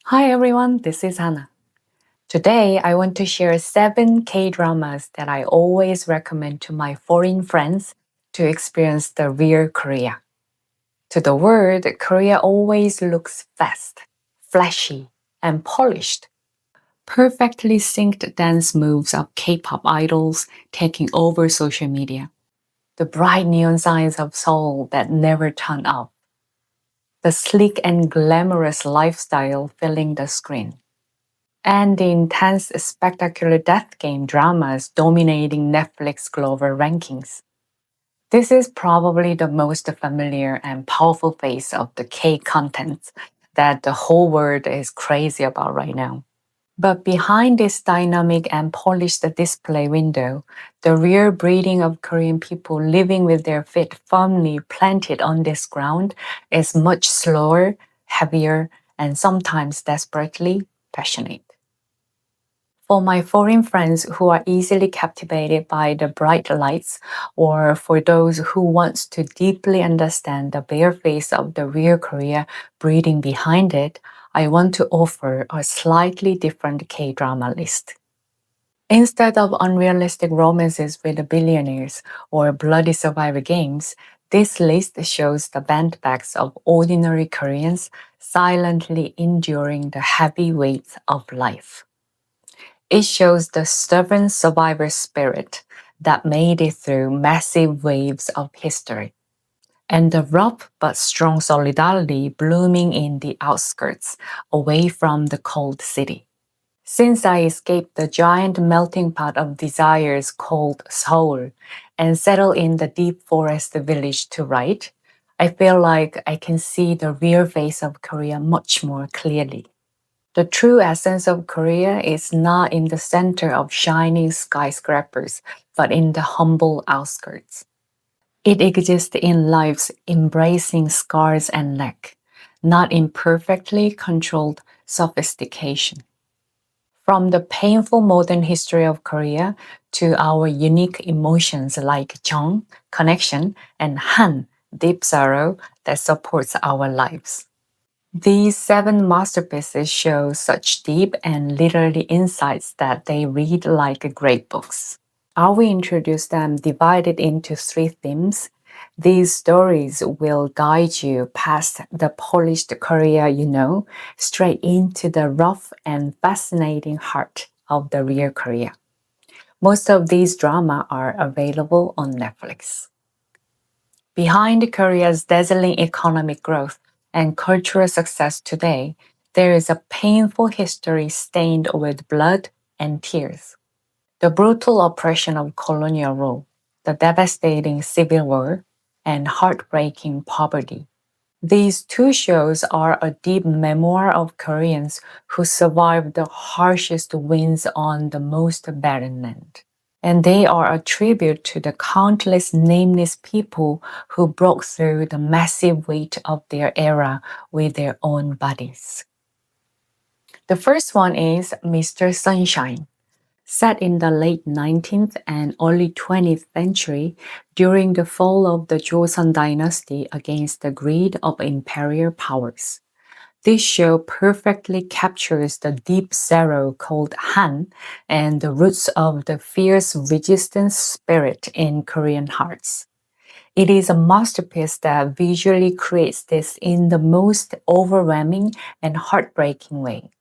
Hi everyone, this is Hana. Today I want to share 7 K-dramas that I always recommend to my foreign friends to experience the real Korea. To the world, Korea always looks fast, flashy, and polished. Perfectly synced dance moves of K-pop idols taking over social media. The bright neon signs of Seoul that never turn off. The sleek and glamorous lifestyle filling the screen. And the intense, spectacular death game dramas dominating Netflix global rankings. This is probably the most familiar and powerful face of the K content that the whole world is crazy about right now. But behind this dynamic and polished display window, the real breeding of Korean people living with their feet firmly planted on this ground is much slower, heavier, and sometimes desperately passionate. For my foreign friends who are easily captivated by the bright lights, or for those who want to deeply understand the bare face of the real Korea breathing behind it, I want to offer a slightly different K-drama list. Instead of unrealistic romances with the billionaires or bloody survivor games, this list shows the bent backs of ordinary Koreans silently enduring the heavy weight of life. It shows the stubborn survivor spirit that made it through massive waves of history, and the rough but strong solidarity blooming in the outskirts, away from the cold city. Since I escaped the giant melting pot of desires called Seoul and settled in the deep forest village to write, I feel like I can see the real face of Korea much more clearly. The true essence of Korea is not in the center of shining skyscrapers, but in the humble outskirts. It exists in life's embracing scars and lack, not in perfectly controlled sophistication. From the painful modern history of Korea to our unique emotions like Jeong, connection, and Han, deep sorrow that supports our lives. These 7 masterpieces show such deep and literary insights that they read like great books. I will introduce them divided into 3 themes. These stories will guide you past the polished Korea you know, straight into the rough and fascinating heart of the real Korea. Most of these dramas are available on Netflix. Behind Korea's dazzling economic growth and cultural success today, there is a painful history stained with blood and tears. The brutal oppression of colonial rule, the devastating civil war, and heartbreaking poverty. These 2 shows are a deep memoir of Koreans who survived the harshest winds on the most barren land. And they are a tribute to the countless nameless people who broke through the massive weight of their era with their own bodies. The first one is Mr. Sunshine. Set in the late 19th and early 20th century during the fall of the Joseon dynasty against the greed of imperial powers. This show perfectly captures the deep sorrow called Han and the roots of the fierce resistance spirit in Korean hearts. It is a masterpiece that visually creates this in the most overwhelming and heartbreaking way.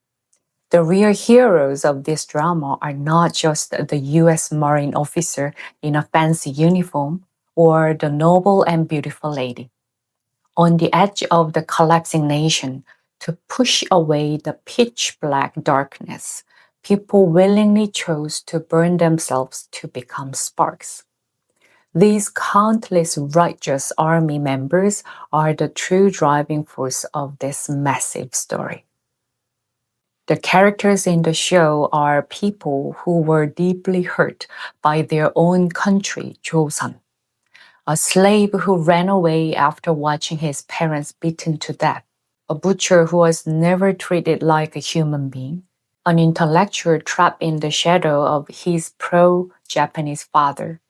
The real heroes of this drama are not just the US Marine officer in a fancy uniform or the noble and beautiful lady. On the edge of the collapsing nation, to push away the pitch black darkness, people willingly chose to burn themselves to become sparks. These countless righteous army members are the true driving force of this massive story. The characters in the show are people who were deeply hurt by their own country, Joseon. A slave who ran away after watching his parents beaten to death. A butcher who was never treated like a human being. An intellectual trapped in the shadow of his pro-Japanese father.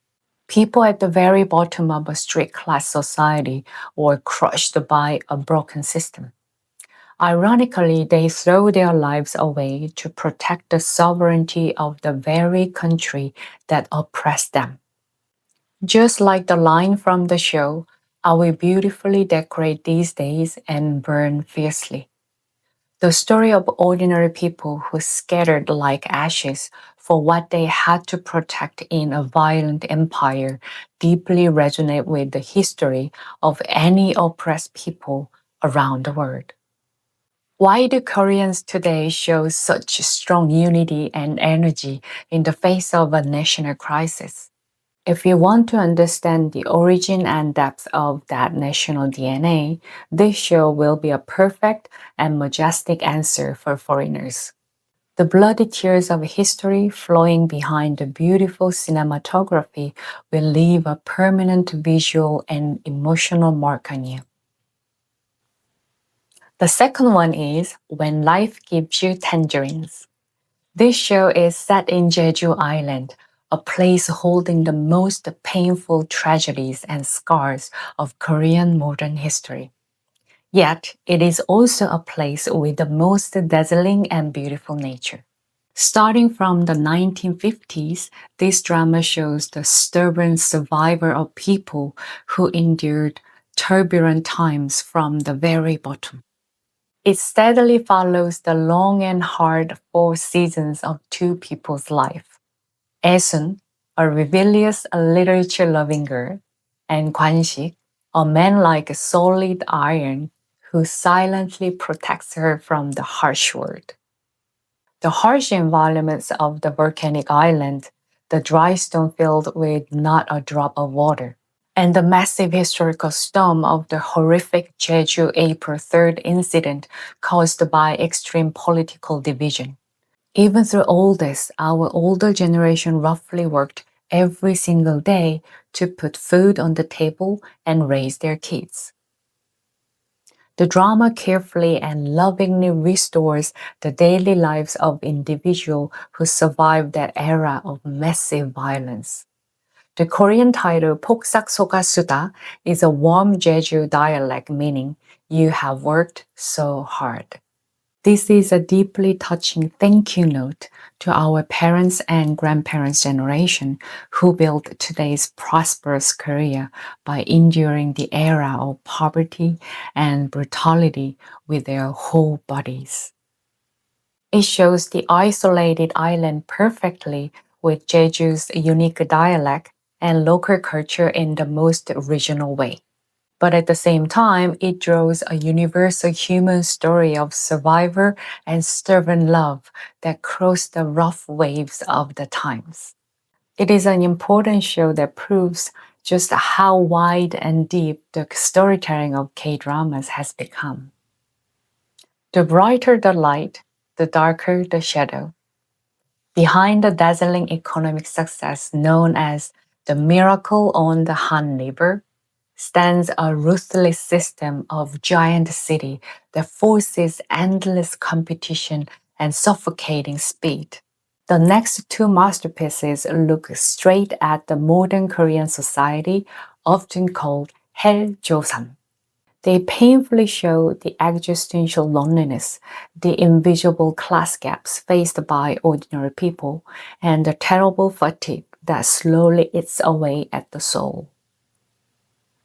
People at the very bottom of a strict class society or crushed by a broken system. Ironically, they throw their lives away to protect the sovereignty of the very country that oppressed them. Just like the line from the show, I will beautifully decorate these days and burn fiercely. The story of ordinary people who scattered like ashes for what they had to protect in a violent empire deeply resonate with the history of any oppressed people around the world. Why do Koreans today show such strong unity and energy in the face of a national crisis? If you want to understand the origin and depth of that national DNA, this show will be a perfect and majestic answer for foreigners. The bloody tears of history flowing behind the beautiful cinematography will leave a permanent visual and emotional mark on you. The second one is When Life Gives You Tangerines. This show is set in Jeju Island, a place holding the most painful tragedies and scars of Korean modern history. Yet, it is also a place with the most dazzling and beautiful nature. Starting from the 1950s, this drama shows the stubborn survivor of people who endured turbulent times from the very bottom. It steadily follows the long and hard 4 seasons of two people's life. Esun, a rebellious literature-loving girl, and Kwanshik, a man like solid iron who silently protects her from the harsh world. The harsh environments of the volcanic island, the dry stone field with not a drop of water, and the massive historical storm of the horrific Jeju April 3rd incident caused by extreme political division. Even through all this, our older generation roughly worked every single day to put food on the table and raise their kids. The drama carefully and lovingly restores the daily lives of individuals who survived that era of massive violence. The Korean title 폭삭 속았수다 is a warm Jeju dialect meaning you have worked so hard. This is a deeply touching thank you note to our parents and grandparents' generation who built today's prosperous Korea by enduring the era of poverty and brutality with their whole bodies. It shows the isolated island perfectly with Jeju's unique dialect and local culture in the most original way. But at the same time, it draws a universal human story of survivor and stubborn love that crossed the rough waves of the times. It is an important show that proves just how wide and deep the storytelling of K-dramas has become. The brighter the light, the darker the shadow. Behind the dazzling economic success known as the miracle on the Han River stands a ruthless system of giant city that forces endless competition and suffocating speed. The next two masterpieces look straight at the modern Korean society, often called Hell Joseon. They painfully show the existential loneliness, the invisible class gaps faced by ordinary people, and the terrible fatigue that slowly eats away at the soul.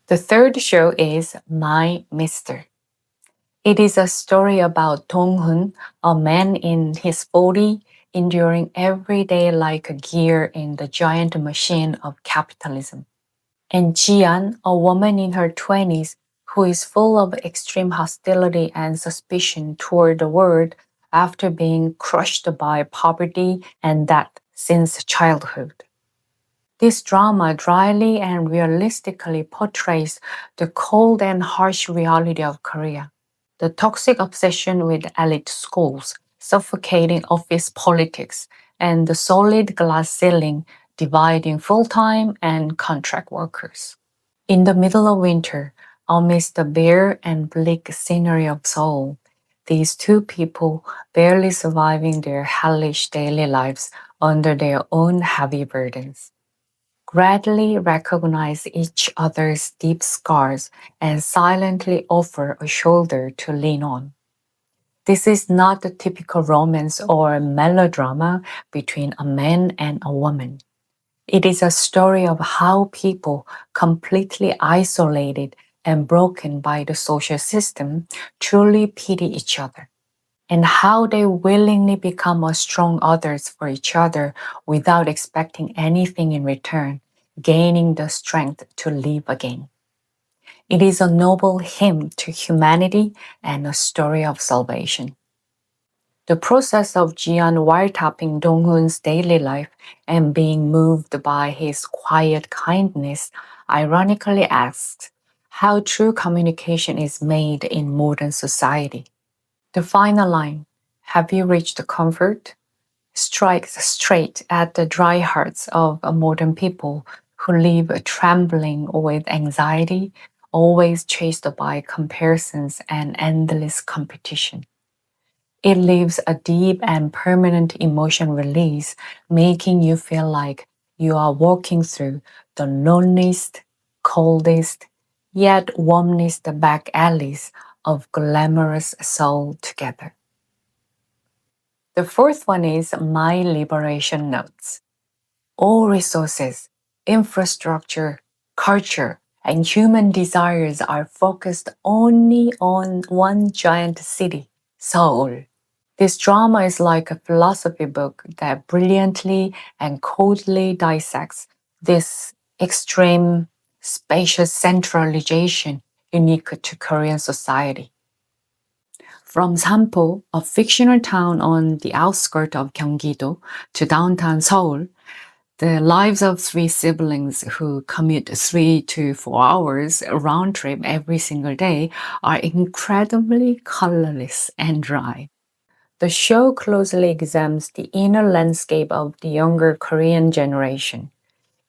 The third show is My Mister. It is a story about Dong-hun, a man in his 40s, enduring every day like a gear in the giant machine of capitalism. And Jian, a woman in her 20s who is full of extreme hostility and suspicion toward the world after being crushed by poverty and death since childhood. This drama dryly and realistically portrays the cold and harsh reality of Korea. The toxic obsession with elite schools, suffocating office politics, and the solid glass ceiling dividing full-time and contract workers. In the middle of winter, amidst the bare and bleak scenery of Seoul, these two people barely surviving their hellish daily lives under their own heavy burdens gradually recognize each other's deep scars and silently offer a shoulder to lean on. This is not the typical romance or melodrama between a man and a woman. It is a story of how people, completely isolated and broken by the social system, truly pity each other, and how they willingly become as strong others for each other without expecting anything in return, gaining the strength to live again. It is a noble hymn to humanity and a story of salvation. The process of Jian wiretapping Dong-hoon's daily life and being moved by his quiet kindness ironically asks how true communication is made in modern society. The final line, "Have you reached comfort?" strikes straight at the dry hearts of modern people who live trembling with anxiety, always chased by comparisons and endless competition. It leaves a deep and permanent emotion release, making you feel like you are walking through the loneliest, coldest, yet warmest back alleys of glamorous Seoul together. The fourth one is My Liberation Notes. All resources, infrastructure, culture, and human desires are focused only on one giant city, Seoul. This drama is like a philosophy book that brilliantly and coldly dissects this extreme spacious centralization unique to Korean society. From Sampo, a fictional town on the outskirts of Gyeonggi-do, to downtown Seoul, the lives of three siblings who commute 3 to 4 hours round trip every single day are incredibly colorless and dry. The show closely examines the inner landscape of the younger Korean generation.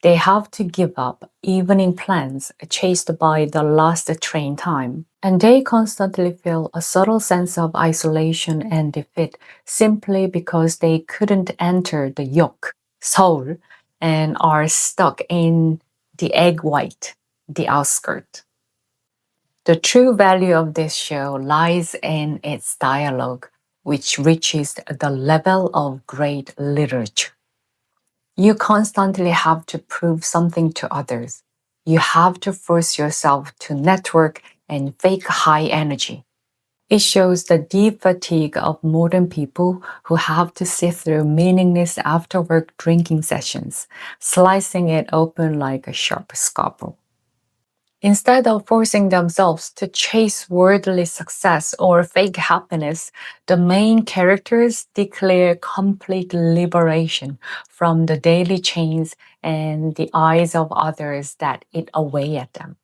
They have to give up evening plans chased by the last train time, and they constantly feel a subtle sense of isolation and defeat simply because they couldn't enter the yoke, Seoul, and are stuck in the egg white, the outskirt. The true value of this show lies in its dialogue, which reaches the level of great literature. You constantly have to prove something to others. You have to force yourself to network and fake high energy. It shows the deep fatigue of modern people who have to sit through meaningless after work drinking sessions, slicing it open like a sharp scalpel. Instead of forcing themselves to chase worldly success or fake happiness, the main characters declare complete liberation from the daily chains and the eyes of others that eat away at them.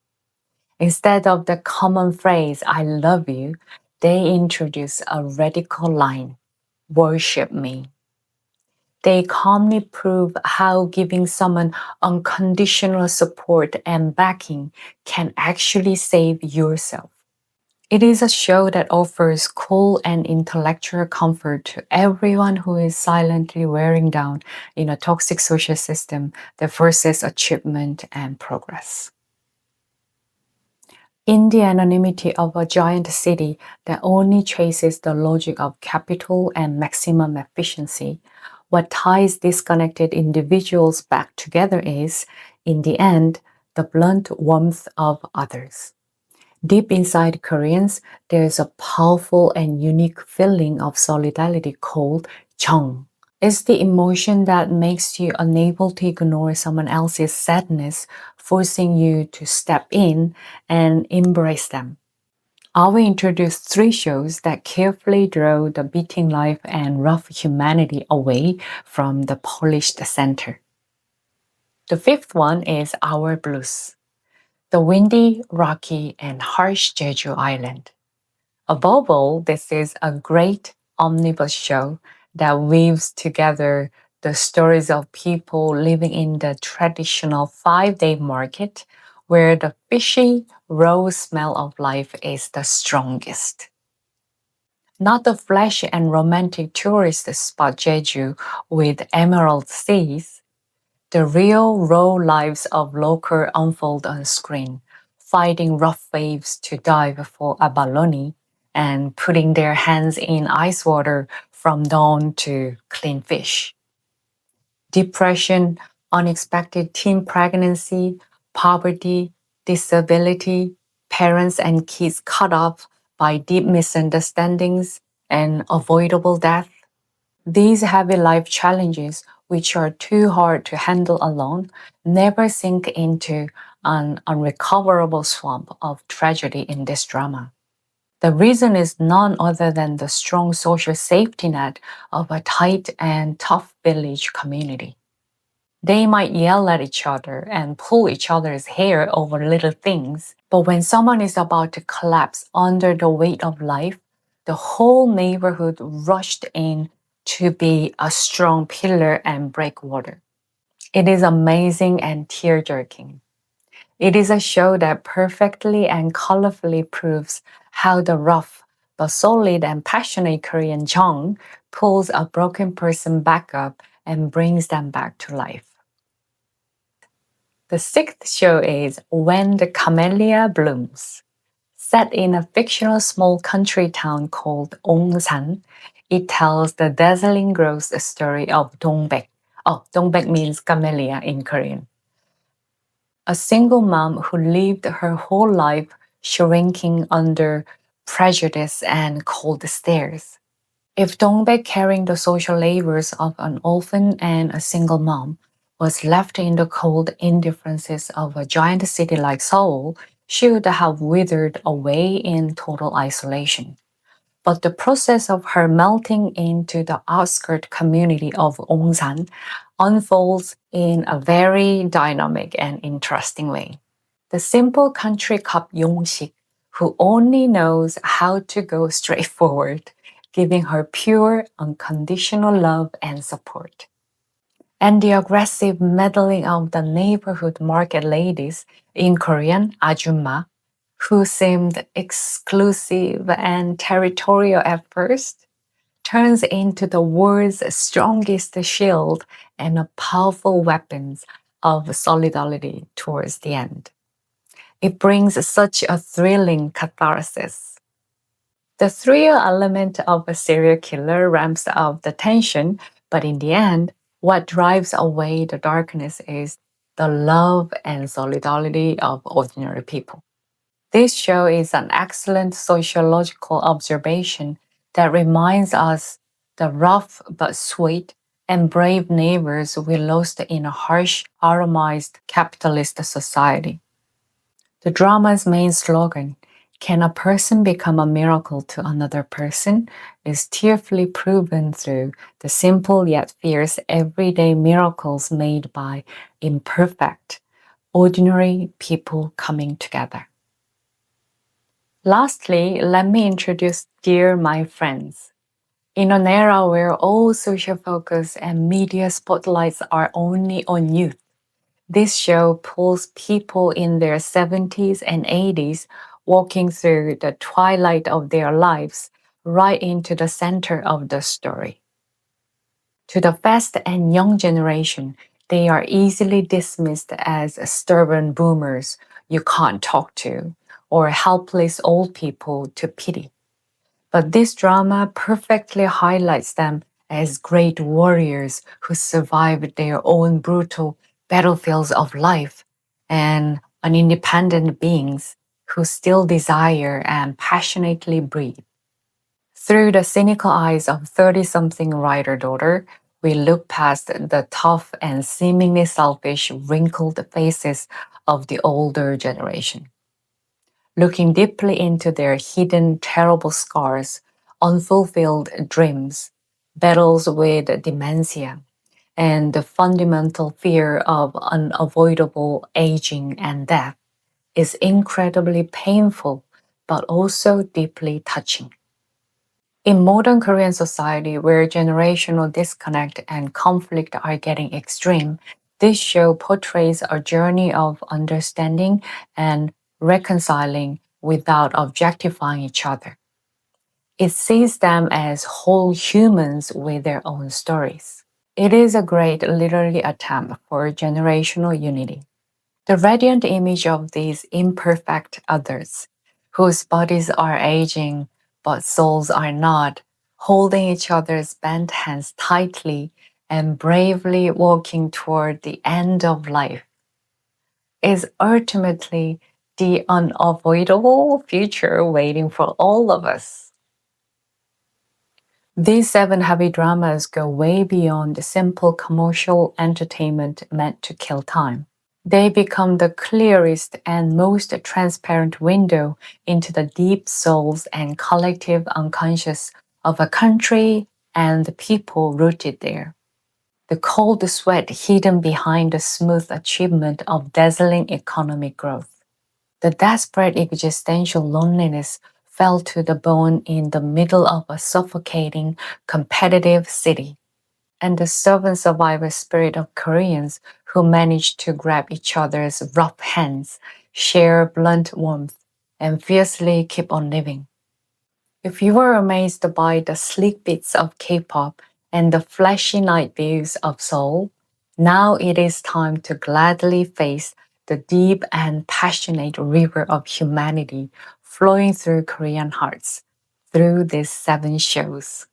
Instead of the common phrase, "I love you," they introduce a radical line, "Worship me." They calmly prove how giving someone unconditional support and backing can actually save yourself. It is a show that offers cool and intellectual comfort to everyone who is silently wearing down in a toxic social system that forces achievement and progress. In the anonymity of a giant city that only chases the logic of capital and maximum efficiency, what ties disconnected individuals back together is, in the end, the blunt warmth of others. Deep inside Koreans, there is a powerful and unique feeling of solidarity called Jeong. It's the emotion that makes you unable to ignore someone else's sadness, forcing you to step in and embrace them. I will introduce three shows that carefully draw the beating life and rough humanity away from the polished center. The fifth one is Our Blues, the windy, rocky, and harsh Jeju Island. Above all, this is a great omnibus show that weaves together the stories of people living in the traditional 5-day market where the fishy, raw smell of life is the strongest. Not the flashy and romantic tourist spot Jeju with emerald seas. The real, raw lives of locals unfold on screen, fighting rough waves to dive for abalone, and putting their hands in ice water from dawn to clean fish. Depression, unexpected teen pregnancy, poverty, disability, parents and kids cut off by deep misunderstandings and avoidable death. These heavy life challenges, which are too hard to handle alone, never sink into an unrecoverable swamp of tragedy in this drama. The reason is none other than the strong social safety net of a tight and tough village community. They might yell at each other and pull each other's hair over little things, but when someone is about to collapse under the weight of life, the whole neighborhood rushed in to be a strong pillar and breakwater. It is amazing and tear-jerking. It is a show that perfectly and colorfully proves how the rough but solid and passionate Korean Jeong pulls a broken person back up and brings them back to life. The sixth show is When the Camellia Blooms. Set in a fictional small country town called Ongsan, it tells the dazzling growth story of Dongbek. Oh, Dongbek means camellia in Korean. A single mom who lived her whole life shrinking under prejudice and cold stares. If Dongbek, carrying the social labors of an orphan and a single mom, was left in the cold indifferences of a giant city like Seoul, she would have withered away in total isolation. But the process of her melting into the outskirt community of Ongsan unfolds in a very dynamic and interesting way. The simple country cop Yong-sik, who only knows how to go straight forward, giving her pure, unconditional love and support. And the aggressive meddling of the neighborhood market ladies, in Korean, ajumma, who seemed exclusive and territorial at first, turns into the world's strongest shield and a powerful weapons of solidarity towards the end. It brings such a thrilling catharsis. The thrill element of a serial killer ramps up the tension, but in the end, what drives away the darkness is the love and solidarity of ordinary people. This show is an excellent sociological observation that reminds us the rough but sweet and brave neighbors we lost in a harsh, atomized capitalist society. The drama's main slogan, "Can a person become a miracle to another person?" is tearfully proven through the simple yet fierce everyday miracles made by imperfect, ordinary people coming together. Lastly, let me introduce Dear My Friends. In an era where all social focus and media spotlights are only on youth, this show pulls people in their 70s and 80s walking through the twilight of their lives right into the center of the story. To the fast and young generation, they are easily dismissed as stubborn boomers you can't talk to or helpless old people to pity. But this drama perfectly highlights them as great warriors who survived their own brutal battlefields of life and an independent beings who still desire and passionately breathe. Through the cynical eyes of 30-something writer-daughter, we look past the tough and seemingly selfish, wrinkled faces of the older generation. Looking deeply into their hidden terrible scars, unfulfilled dreams, battles with dementia, and the fundamental fear of unavoidable aging and death is incredibly painful, but also deeply touching. In modern Korean society, where generational disconnect and conflict are getting extreme, this show portrays a journey of understanding and reconciling without objectifying each other. It sees them as whole humans with their own stories. It is a great literary attempt for generational unity. The radiant image of these imperfect others, whose bodies are aging but souls are not, holding each other's bent hands tightly and bravely walking toward the end of life, is ultimately the unavoidable future waiting for all of us. These 7 heavy dramas go way beyond the simple commercial entertainment meant to kill time. They become the clearest and most transparent window into the deep souls and collective unconscious of a country and the people rooted there. The cold sweat hidden behind the smooth achievement of dazzling economic growth. The desperate existential loneliness fell to the bone in the middle of a suffocating, competitive city. And the servant survivor spirit of Koreans who managed to grab each other's rough hands, share blunt warmth, and fiercely keep on living. If you were amazed by the sleek beats of K-pop and the flashy night views of Seoul, now it is time to gladly face the deep and passionate river of humanity flowing through Korean hearts through these 7 shows.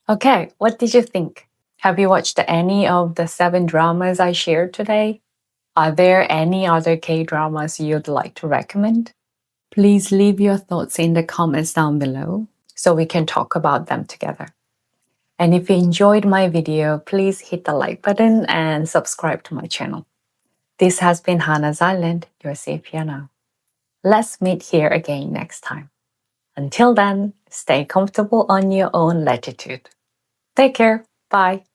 Okay, what did you think? Have you watched any of the 7 dramas I shared today? Are there any other K-dramas you'd like to recommend? Please leave your thoughts in the comments down below so we can talk about them together. And if you enjoyed my video, please hit the like button and subscribe to my channel. This has been Hana's Island, your safe here now. Let's meet here again next time. Until then, stay comfortable on your own latitude. Take care. Bye.